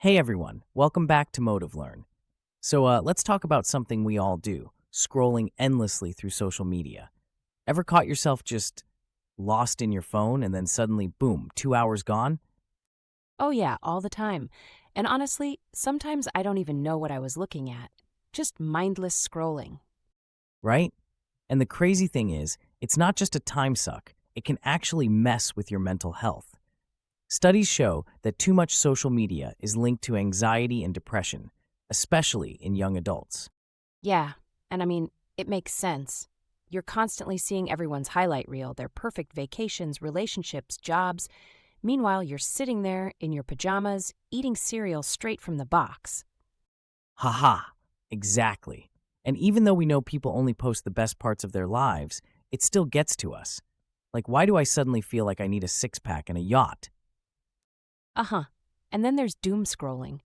Hey everyone, welcome back to MotivLearn. Let's talk about something we all do, scrolling endlessly through social media. Ever caught yourself just lost in your phone and then suddenly, boom, 2 hours gone? Oh, yeah, all the time. And honestly, sometimes I don't even know what I was looking at. Just mindless scrolling. Right? And the crazy thing is, it's not just a time suck, it can actually mess with your mental health. Studies show that too much social media is linked to anxiety and depression, especially in young adults. Yeah, and I mean, it makes sense. You're constantly seeing everyone's highlight reel, their perfect vacations, relationships, jobs. Meanwhile, you're sitting there in your pajamas, eating cereal straight from the box. Haha, exactly. And even though we know people only post the best parts of their lives, it still gets to us. Like, why do I suddenly feel like I need a six pack and a yacht? Uh huh. And then there's doom scrolling.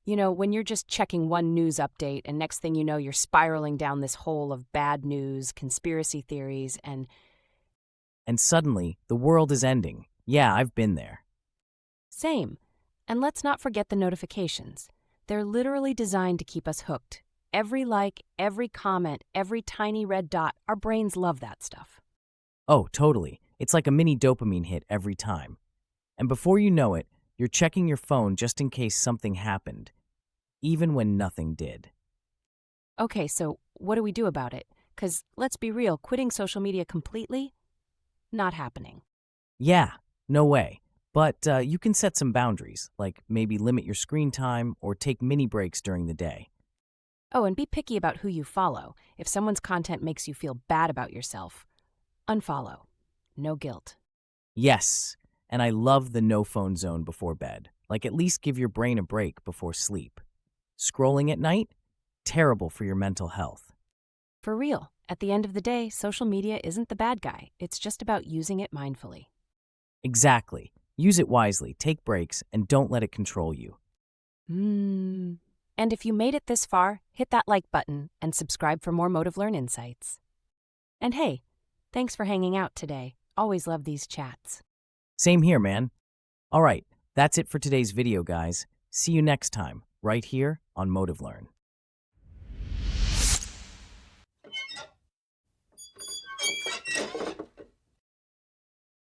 When you're just checking one news update, and next thing you know, you're spiraling down this hole of bad news, conspiracy theories, and And suddenly, the world is ending. Yeah, I've been there. same. And let's not forget the notifications. They're literally designed to keep us hooked. Every like, every comment, every tiny red dot, our brains love that stuff. Oh, totally. It's like a mini dopamine hit every time. And before you know it, you're checking your phone just in case something happened, even when nothing did. Okay, so what do we do about it? Because let's be real, quitting social media completely? Not happening. Yeah, no way. But you can set some boundaries, like maybe limit your screen time or take mini breaks during the day. Oh, and be picky about who you follow. If someone's content makes you feel bad about yourself, unfollow. No guilt. Yes, and I love the no phone zone before bed. Like, at least give your brain a break before sleep. Scrolling at night? Terrible for your mental health. For real, at the end of the day, social media isn't the bad guy. It's just about using it mindfully. Exactly. Use it wisely, take breaks, and don't let it control you. And if you made it this far, hit that like button and subscribe for more MotivLearn insights. And hey, thanks for hanging out today. Always love these chats. Same here, man. All right, that's it for today's video, guys. See you next time, right here on MotivLearn.